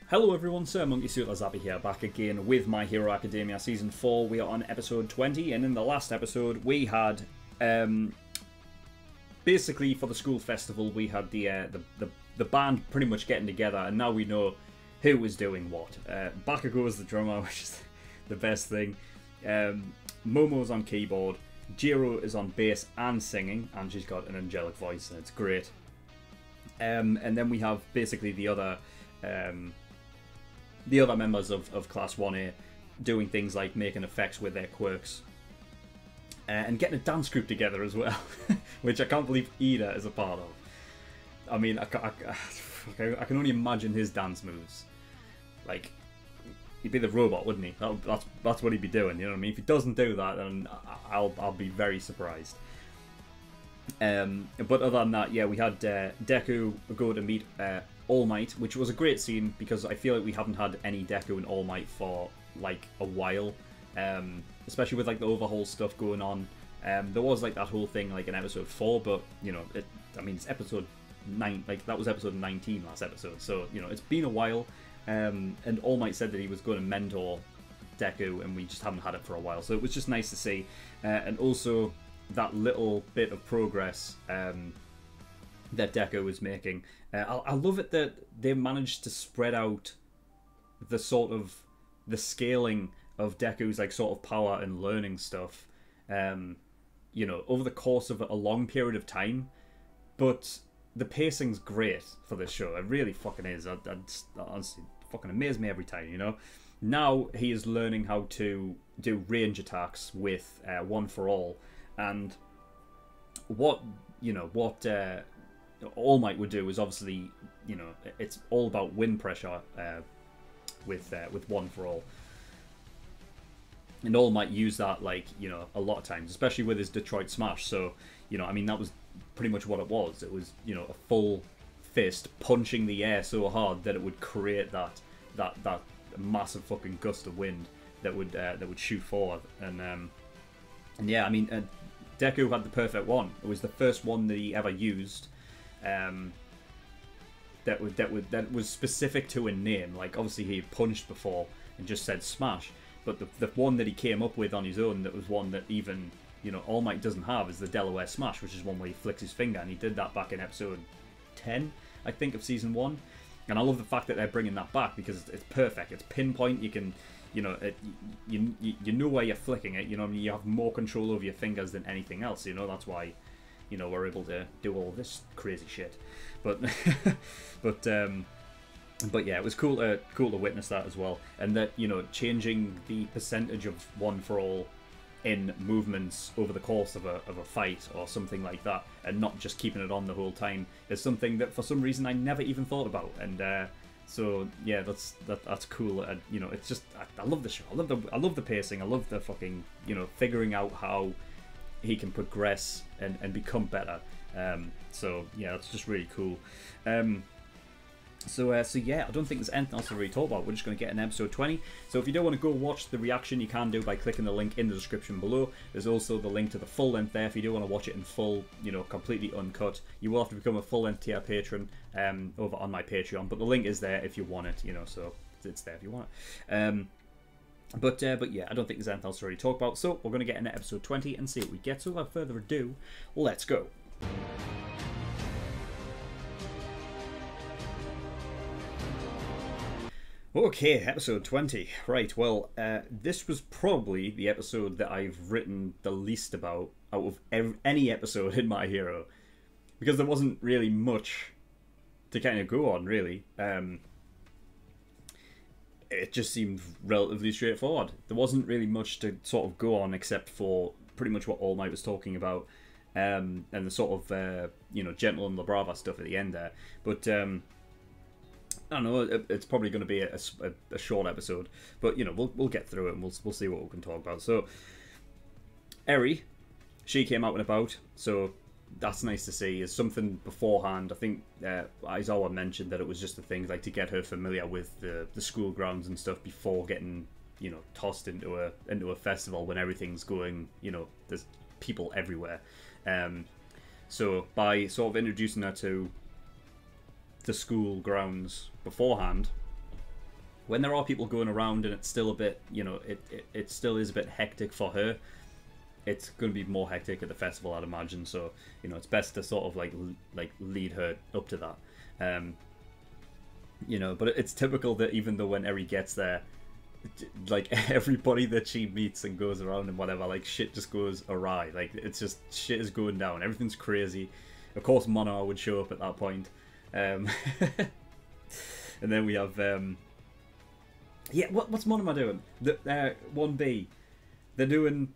Hello everyone, SirMonkeySuit here, back again with My Hero Academia Season 4. We are on episode 20, and in the last episode we had, basically for the school festival, we had the band pretty much getting together, and now we know who was doing what. Bakugo is the drummer, which is the best thing. Momo's on keyboard, Jiro is on bass and singing, and she's got an angelic voice, and it's great. And then we have basically the other members of Class 1A doing things like making effects with their quirks. And getting a dance group together as well, which I can't believe Ida is a part of. I mean, I can only imagine his dance moves. Like, he'd be the robot, wouldn't he? That's what he'd be doing, you know what I mean? If he doesn't do that, then I'll be very surprised. But other than that, yeah, we had Deku go to meet All Might, which was a great scene because I feel like we haven't had any Deku and All Might for like a while, especially with like the overhaul stuff going on. There was like that whole thing like in episode 4, but you know, I mean, it's episode 9, like that was episode 19 last episode, so you know, it's been a while. And All Might said that he was going to mentor Deku, and we just haven't had it for a while, so it was just nice to see. And also that little bit of progress that Deku was making. I love it that they managed to spread out the sort of the scaling of Deku's like sort of power and learning stuff, you know, over the course of a long period of time. But the pacing's great for this show. It really fucking is. Honestly, fucking amazes me every time, you know. Now he is learning how to do range attacks with One for All, and what All Might would do is obviously, you know, it's all about wind pressure with One for All, and All Might use that, like, you know, a lot of times, especially with his Detroit Smash. So, you know, I mean, that was pretty much what it was. It was, you know, a full fist punching the air so hard that it would create that massive fucking gust of wind that would shoot forward. And yeah, I mean, Deku had the perfect one. It was the first one that he ever used. That was specific to a name. Like, obviously he had punched before and just said smash, but the one that he came up with on his own, that was one that even, you know, All Might doesn't have, is the Delaware Smash, which is one where he flicks his finger, and he did that back in episode 10, I think, of season 1. And I love the fact that they're bringing that back because it's perfect. It's pinpoint. You can, you know, you know where you're flicking it. You know, I mean, you have more control over your fingers than anything else. You know, that's why, you know, we're able to do all this crazy shit. But but yeah, it was cool to witness that as well, and that, you know, changing the percentage of One for All in movements over the course of a fight or something like that, and not just keeping it on the whole time, is something that for some reason I never even thought about. And so yeah, that's cool. And you know, it's just, I love the show. I love the pacing. I love the fucking, you know, figuring out how he can progress and become better. So yeah, that's just really cool. So yeah, I don't think there's anything else to really talk about. We're just going to get in episode 20. So if you don't want to go watch the reaction, you can do by clicking the link in the description below. There's also the link to the full length there if you do want to watch it in full, you know, completely uncut. You will have to become a full length tier patron over on my Patreon, but the link is there if you want it, you know, so it's there if you want it. But yeah, I don't think there's anything else to really talk about. So we're going to get into episode 20 and see what we get. So without further ado, let's go. Okay, episode 20. Right, well, this was probably the episode that I've written the least about out of any episode in My Hero, because there wasn't really much to kind of go on, really. It just seemed relatively straightforward. There wasn't really much to sort of go on except for pretty much what All Might was talking about, and the sort of, you know, Gentle and La Brava stuff at the end there. But I don't know, it's probably going to be a short episode, but you know, we'll get through it and we'll see what we can talk about. So Eri, she came out and about, so that's nice to see. Is something beforehand. I think Aizawa mentioned that it was just a thing like to get her familiar with the school grounds and stuff before getting, you know, tossed into a festival when everything's going, you know, there's people everywhere. So by sort of introducing her to the school grounds beforehand, when there are people going around and it's still a bit, you know, it still is a bit hectic for her. It's going to be more hectic at the festival, I'd imagine. So, you know, it's best to sort of like lead her up to that. You know, but it's typical that even though when Eri gets there, like everybody that she meets and goes around and whatever, like shit just goes awry. Like it's just shit is going down. Everything's crazy. Of course, Monar would show up at that point. And then we have yeah, what's Monar doing? The 1B. They're doing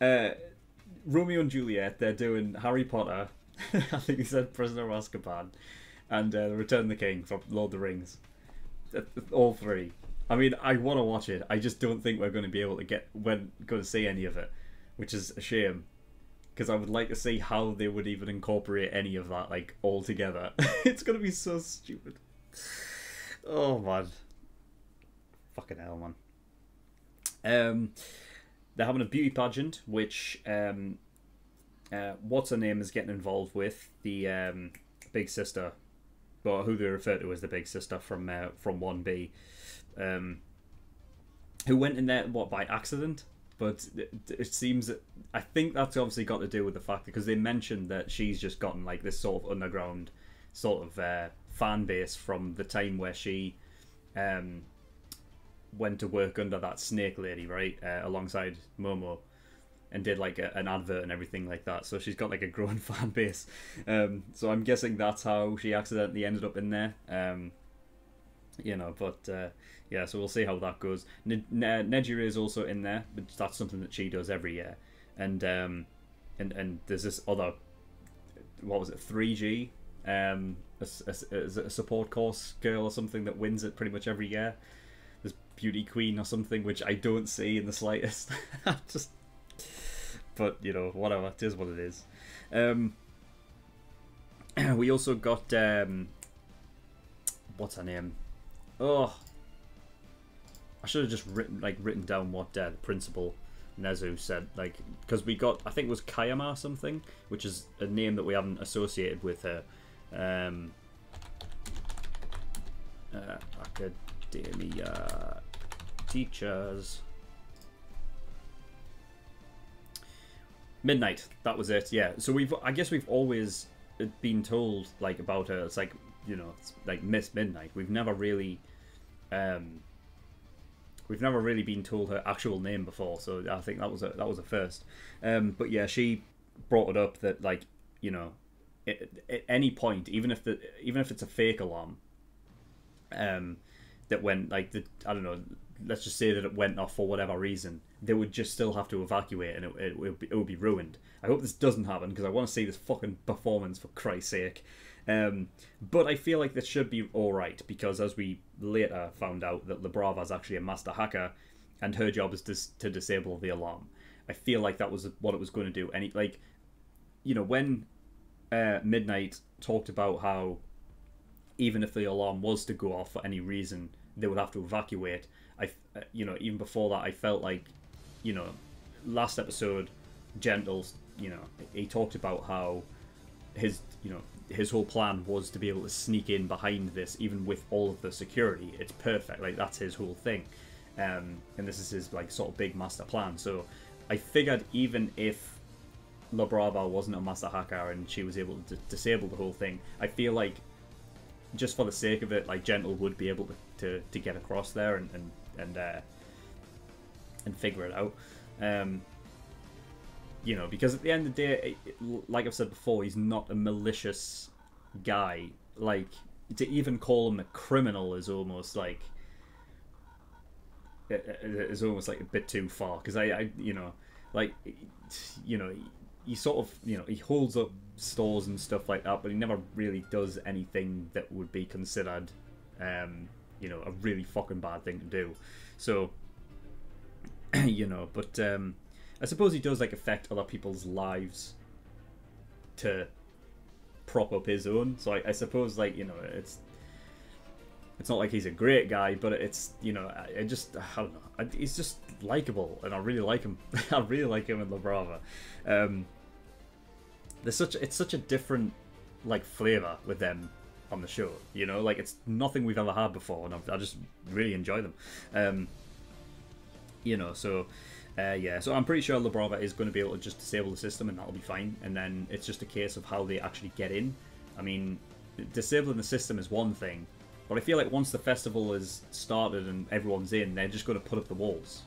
Romeo and Juliet. They're doing Harry Potter. I think he said Prisoner of Azkaban, and Return of the King from Lord of the Rings. All three. I mean, I want to watch it. I just don't think we're going to be able to going to see any of it, which is a shame, because I would like to see how they would even incorporate any of that like all together. It's going to be so stupid. Oh man, fucking hell, man. They're having a beauty pageant, which what's her name is getting involved with, the big sister, well, who they refer to as the big sister from 1B. Who went in there by accident, but it seems that I think that's obviously got to do with the fact because they mentioned that she's just gotten like this sort of underground sort of fan base from the time where she went to work under that snake lady, right, alongside Momo, and did like an advert and everything like that. So she's got like a growing fan base. So I'm guessing that's how she accidentally ended up in there. You know, but yeah, so we'll see how that goes. Nejire is also in there, but that's something that she does every year. And there's this other, what was it, 3G, a support course girl or something that wins it pretty much every year. There's Beauty Queen or something, which I don't see in the slightest. Just, but you know, whatever, it is what it is. We also got what's her name? Oh, I should have just written down what the principal Nezu said, like, because we got, I think it was Kayama or something, which is a name that we haven't associated with her. Academia teachers. Midnight, that was it. Yeah, so I guess we've always been told like about her. It's like, you know, it's like Miss Midnight. We've never really been told her actual name before, so I think that was a first. But yeah, she brought it up that, like, you know, at any point, even if it's a fake alarm, that went like I don't know, let's just say that it went off for whatever reason, they would just still have to evacuate, and it would be ruined. I hope this doesn't happen, because I want to see this fucking performance, for Christ's sake. But I feel like this should be alright, because as we later found out, that Labrava's actually a master hacker, and her job is to disable the alarm. I feel like that was what it was going to do. And like, you know, when Midnight talked about how even if the alarm was to go off for any reason, they would have to evacuate. You know, even before that, I felt like, you know, last episode, Gentles, you know, he talked about how his whole plan was to be able to sneak in behind this, even with all of the security. It's perfect. Like, that's his whole thing. And this is his, like, sort of big master plan. So I figured even if Labrava wasn't a master hacker and she was able to disable the whole thing, I feel like, just for the sake of it, like, Gentle would be able to get across there and figure it out. You know, because at the end of the day, like I've said before, he's not a malicious guy. Like, to even call him a criminal is almost like a bit too far. Because I you know, like, you know, he sort of, you know, he holds up stores and stuff like that, but he never really does anything that would be considered, you know, a really fucking bad thing to do. So, you know, but I suppose he does, like, affect other people's lives to prop up his own. So I suppose, like, you know, it's not like he's a great guy, but it's, you know, I don't know, he's just likable, and I really like him. I really like him in Labrava. It's such a different, like, flavour with them on the show. You know, like it's nothing we've ever had before, and I just really enjoy them. You know, so yeah, so I'm pretty sure Labrava is going to be able to just disable the system, and that'll be fine. And then it's just a case of how they actually get in. I mean, disabling the system is one thing, but I feel like once the festival is started and everyone's in, they're just going to put up the walls.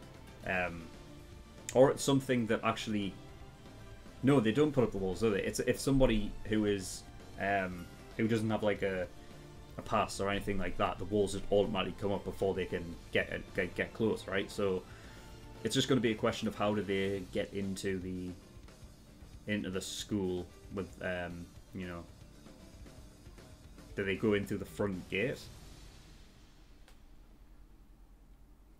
Or it's something that actually... No, they don't put up the walls, do they? It's somebody who is who doesn't have like a pass or anything like that. The walls just automatically come up before they can get close, right? So it's just going to be a question of how do they get into the school with you know. Do they go in through the front gate?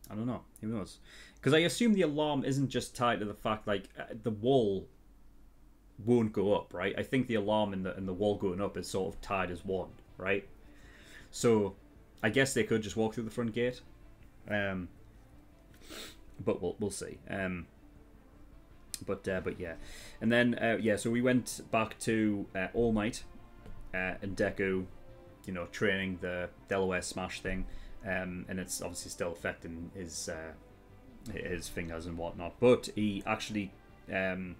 I don't know. Who knows? Because I assume the alarm isn't just tied to the fact like the wall won't go up, right? I think the alarm and the wall going up is sort of tied as one, right? So I guess they could just walk through the front gate, but we'll see. But yeah, and then yeah, so we went back to All Might and Deku, you know, training the Delaware Smash thing, and it's obviously still affecting his fingers and whatnot. But he actually, when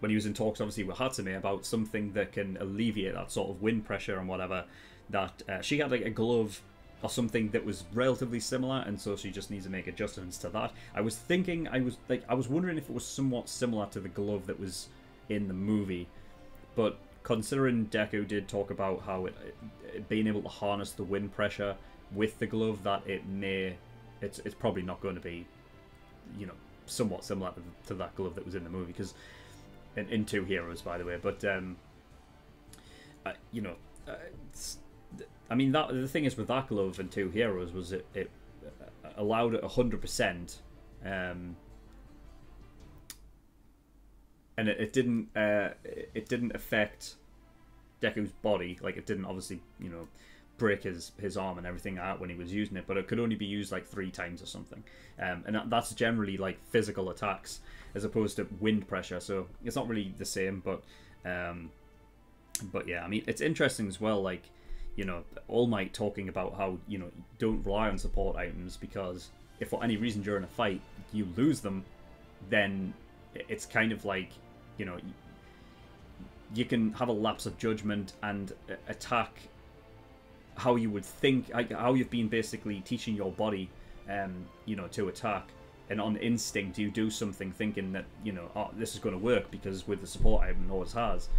he was in talks, obviously with Hatsume about something that can alleviate that sort of wind pressure and whatever, that she had like a glove or something that was relatively similar, and so she just needs to make adjustments to that. I was thinking, I was wondering if it was somewhat similar to the glove that was in the movie, but considering Deku did talk about how it being able to harness the wind pressure with the glove, that it's probably not going to be, you know, somewhat similar to that glove that was in the movie, because in Two Heroes, by the way. But you know, I mean, that the thing is with that glove in Two Heroes was it allowed it 100%, and it didn't affect Deku's body. Like, it didn't obviously, you know, break his arm and everything out when he was using it, but it could only be used like 3 times or something, and that's generally like physical attacks as opposed to wind pressure, so it's not really the same. But yeah, I mean, it's interesting as well, like, you know, All Might talking about how, you know, don't rely on support items, because if for any reason during a fight you lose them, then it's kind of like, you know, you can have a lapse of judgment and attack how you would think, how you've been basically teaching your body, you know, to attack, and on instinct you do something thinking that, you know, oh, this is going to work because with the support item it always has.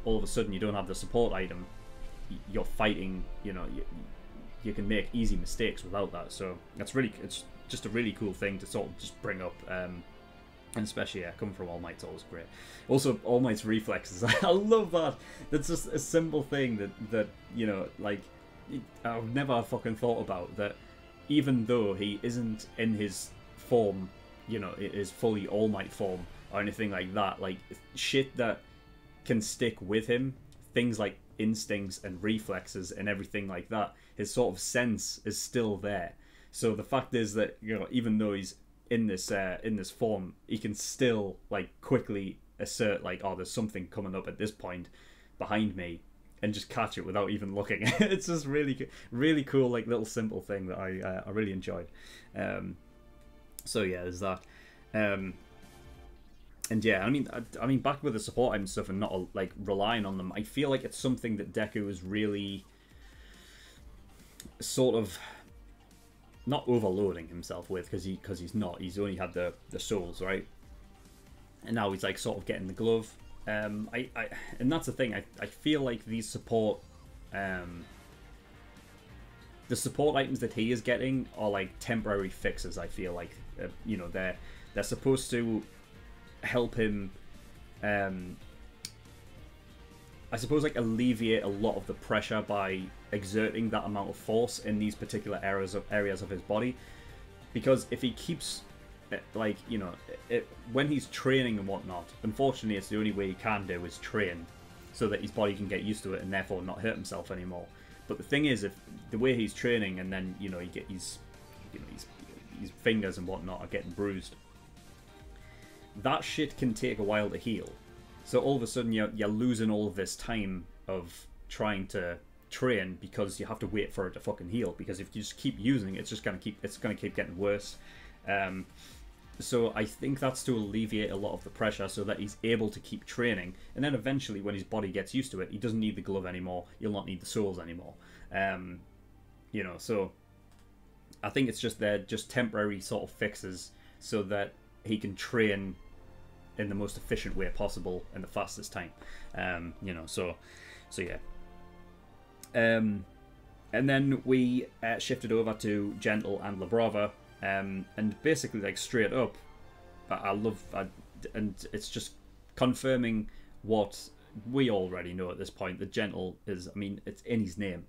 All of a sudden you don't have the support item, you're fighting, you know, you can make easy mistakes without that. So it's just a really cool thing to sort of just bring up, and especially, yeah, coming from All Might, it's always great. Also, All Might's reflexes, I love that. That's just a simple thing that you know, like, I've never fucking thought about, that even though he isn't in his form, you know, his fully All Might form or anything like that, like, shit that can stick with him, things like instincts and reflexes and everything like that, his sort of sense is still there. So the fact is that, you know, even though he's in this form, he can still like quickly assert like, oh, there's something coming up at this point behind me, and just catch it without even looking. It's just really cool, like, little simple thing that I really enjoyed. So yeah, there's that. And yeah, I mean, back with the support item stuff and not like relying on them, I feel like it's something that Deku is really sort of not overloading himself with, because he's not. He's only had the souls, right? And now he's like sort of getting the glove. And that's the thing. I feel like these support, the support items that he is getting are like temporary fixes. I feel like, you know, they're supposed to help him, I suppose, like, alleviate a lot of the pressure by exerting that amount of force in these particular areas of his body. Because if he keeps, like, you know, when he's training and whatnot, unfortunately it's the only way he can do is train, so that his body can get used to it and therefore not hurt himself anymore. But the thing is, if the way he's training and then, you know, you get his fingers and whatnot are getting bruised, that shit can take a while to heal. So all of a sudden you're losing all of this time of trying to train because you have to wait for it to fucking heal. Because if you just keep using it, it's gonna keep getting worse. So I think that's to alleviate a lot of the pressure, so that he's able to keep training, and then eventually, when his body gets used to it, he doesn't need the glove anymore. He'll not need the souls anymore. You know, so I think it's just they're just temporary sort of fixes, so that he can train in the most efficient way possible in the fastest time. You know, so yeah. And then we shifted over to Gentle and La Brava. And basically, like, straight up, and it's just confirming what we already know at this point, that Gentle is, I mean, it's in his name.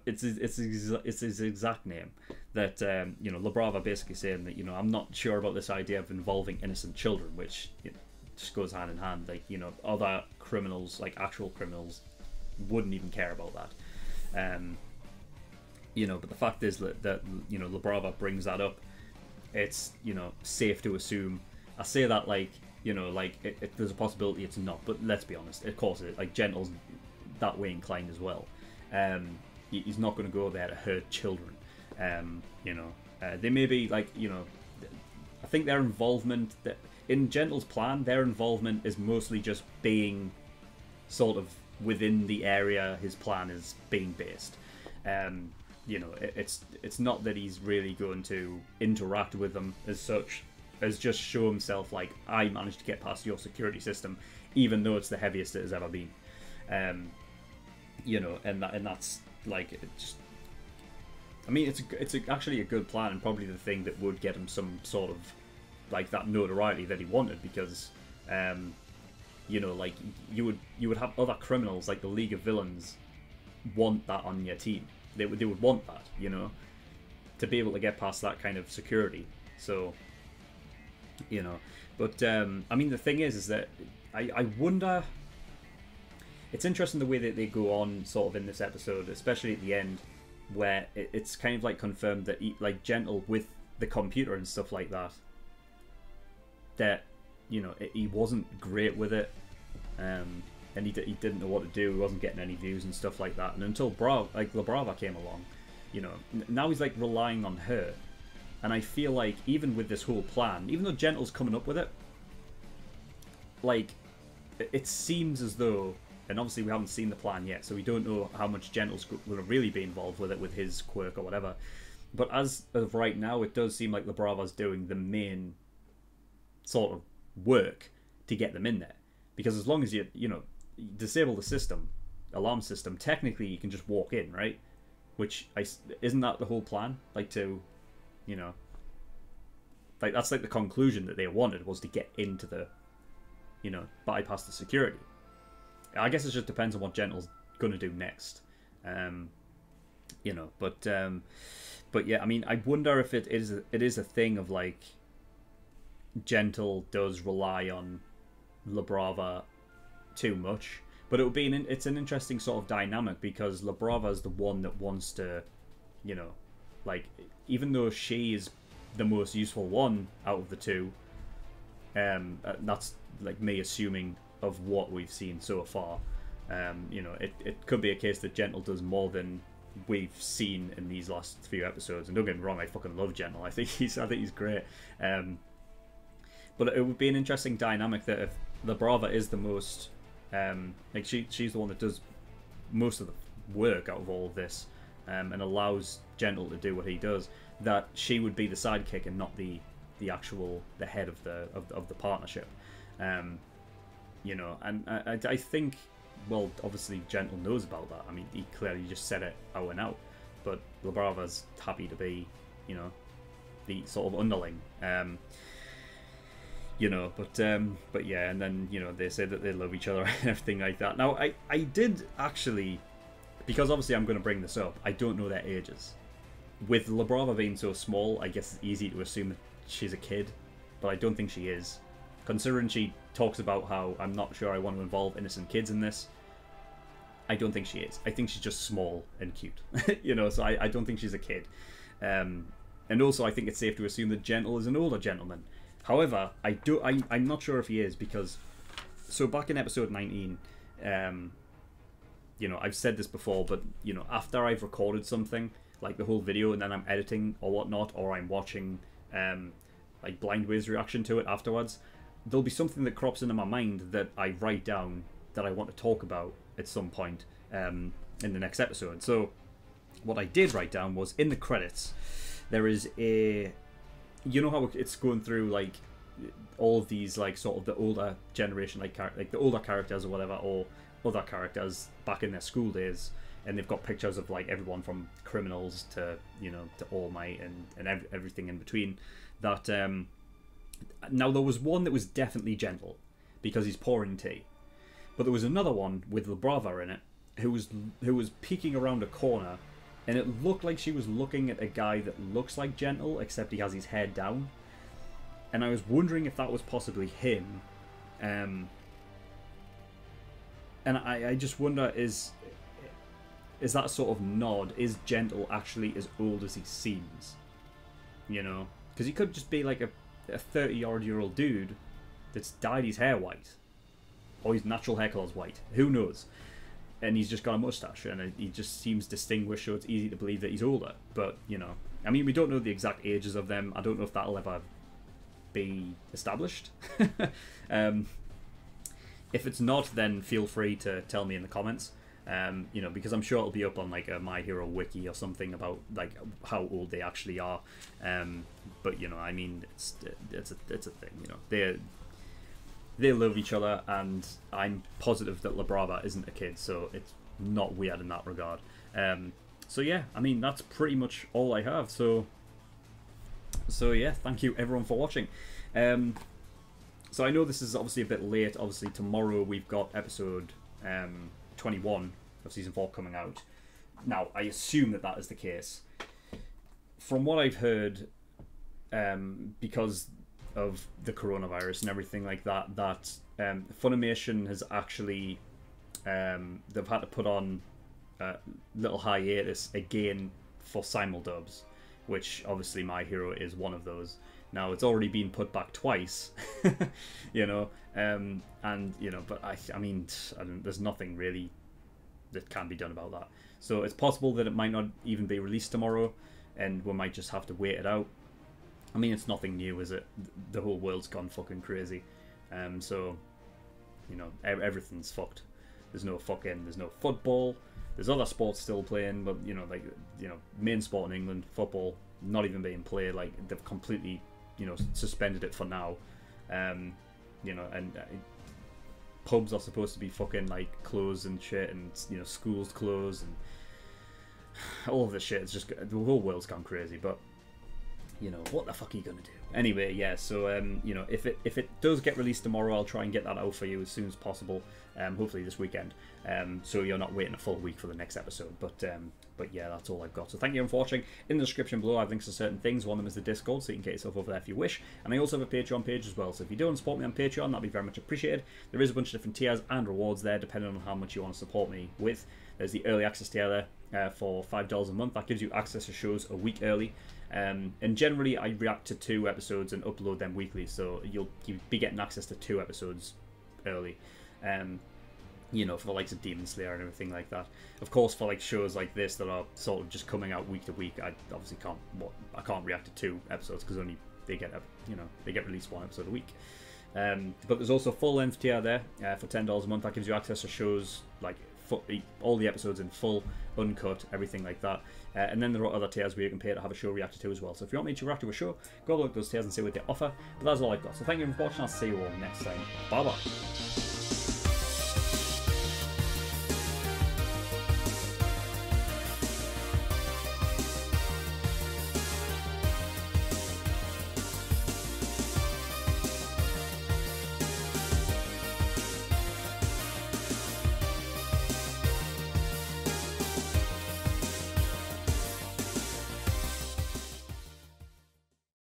it's his exact name. That, you know, La Brava basically saying that, you know, I'm not sure about this idea of involving innocent children, which, you know, just goes hand in hand. Like, you know, other criminals, like actual criminals, wouldn't even care about that. You know, but the fact is that you know, La Brava brings that up. It's, you know, safe to assume. I say that like, you know, like there's a possibility it's not, but let's be honest. Of course, like, Gentle's that way inclined as well. He's not going to go there to hurt children. You know, they may be like, you know, I think their involvement in Gentle's plan, their involvement is mostly just being sort of within the area his plan is being based. You know, it's not that he's really going to interact with them as such, as just show himself like, I managed to get past your security system, even though it's the heaviest it has ever been. You know, and that's like, it just, I mean, it's actually a good plan, and probably the thing that would get him some sort of like that notoriety that he wanted, because you know, like, you would have other criminals like the League of Villains want that on your team. They would want that, you know, to be able to get past that kind of security. So, you know, but I mean, the thing is that I wonder. It's interesting the way that they go on sort of in this episode, especially at the end, where it's kind of like confirmed that like Gentle with the computer and stuff like that, that, you know, he wasn't great with it. And he didn't know what to do. He wasn't getting any views and stuff like that. And until La Brava came along, you know, now he's like relying on her. And I feel like even with this whole plan, even though Gentle's coming up with it, like, it seems as though, and obviously we haven't seen the plan yet, so we don't know how much Gentle's going to really be involved with it, with his quirk or whatever. But as of right now, it does seem like La Brava's doing the main sort of work to get them in there. Because as long as you know, disable the alarm system, technically you can just walk in, right? Which, isn't that the whole plan? Like, to, you know, like, that's like the conclusion that they wanted, was to get into the, you know, bypass the security. I guess it just depends on what Gentle's gonna do next. You know, but yeah, I mean, I wonder if it is a thing of like, Gentle does rely on La Brava too much, but it would be it's an interesting sort of dynamic, because La Brava is the one that wants to, you know, like, even though she is the most useful one out of the two, that's like me assuming of what we've seen so far. You know, it could be a case that Gentle does more than we've seen in these last few episodes. And don't get me wrong, I fucking love Gentle. I think he's great. But it would be an interesting dynamic that if La Brava is the most, like, she's the one that does most of the work out of all of this, and allows Gentle to do what he does, that she would be the sidekick and not the head of the partnership. You know, and I think, well, obviously Gentle knows about that. I mean, he clearly just said it out and out. But La Brava's happy to be, you know, the sort of underling. You know, but yeah, and then, you know, they say that they love each other and everything like that. Now, I did actually, because obviously I'm going to bring this up, I don't know their ages. With La Brava being so small, I guess it's easy to assume that she's a kid, but I don't think she is. Considering she talks about how, I'm not sure I want to involve innocent kids in this, I don't think she is. I think she's just small and cute. You know, so I don't think she's a kid. And also, I think it's safe to assume that Gentle is an older gentleman. However, I'm not sure if he is, because, so back in episode 19, you you know, I've said this before, but, you know, after I've recorded something, like the whole video, and then I'm editing or whatnot, or I'm watching, like, Blindway's reaction to it afterwards, there'll be something that crops into my mind that I write down that I want to talk about at some point in the next episode. So what I did write down was, in the credits, there is a... You know how it's going through, like, all of these, like, sort of the older generation, like the older characters or whatever, or other characters back in their school days, and they've got pictures of, like, everyone from criminals to, you know, to All Might and everything in between. That now there was one that was definitely gentle because he's pouring tea, but there was another one with La Brava in it who was peeking around a corner, and it looked like she was looking at a guy that looks like gentle, except he has his head down. And I was wondering if that was possibly him. And I just wonder, is that sort of nod? Is Gentle actually as old as he seems? You know? Because he could just be like a 30-odd-year-old dude that's dyed his hair white. Or his natural hair colour's white. Who knows? And he's just got a moustache, and he just seems distinguished, so it's easy to believe that he's older. But, you know, I mean, we don't know the exact ages of them. I don't know if that'll ever be established. If it's not, then feel free to tell me in the comments. You know, because I'm sure it'll be up on, like, a My Hero wiki or something about, like, how old they actually are. But, you know, I mean, it's a thing, you know. They love each other, and I'm positive that La Brava isn't a kid, so it's not weird in that regard. So yeah, I mean, that's pretty much all I have. So yeah, thank you everyone for watching. So I know this is obviously a bit late. Obviously tomorrow we've got episode 21 of season 4 coming out. Now I assume that is the case. From what I've heard, because of the coronavirus and everything like that, Funimation has actually they've had to put on a little hiatus again for simuldubs, which obviously My Hero is one of those. Now it's already been put back twice, you know, and you know, but I mean, there's nothing really that can be done about that. So it's possible that it might not even be released tomorrow, and we might just have to wait it out. I mean, it's nothing new, is it? The whole world's gone fucking crazy. So, you know, everything's fucked. There's no football. There's other sports still playing, but, you know, like, you know, main sport in England, football, not even being played. Like, they've completely, you know, suspended it for now. You know, and pubs are supposed to be fucking, like, closed and shit, and, you know, schools closed, and all of this shit. It's just, the whole world's gone crazy, but... You know, what the fuck are you gonna do? Anyway, yeah, so you know, if it does get released tomorrow, I'll try and get that out for you as soon as possible. Hopefully this weekend. So you're not waiting a full week for the next episode. But yeah, that's all I've got. So thank you for watching. In the description below, I have links to certain things. One of them is the Discord, so you can get yourself over there if you wish. And I also have a Patreon page as well. So if you do want to support me on Patreon, that'd be very much appreciated. There is a bunch of different tiers and rewards there, depending on how much you want to support me with. There's the early access tier there for $5 a month. That gives you access to shows a week early. And generally I react to 2 episodes and upload them weekly, so you'll be getting access to 2 episodes early. You know, for the likes of Demon Slayer and everything like that. Of course, for like shows like this that are sort of just coming out week to week, I obviously can't react to 2 episodes because only they get released 1 episode a week. But there's also a full-length tier there for $10 a month. That gives you access to shows like all the episodes in full, uncut, everything like that. And then there are other tiers where you can pay to have a show reacted to as well. So if you want me to react to a show, go look at those tiers and see what they offer. But that's all I've got. So thank you for watching. I'll see you all next time. Bye bye.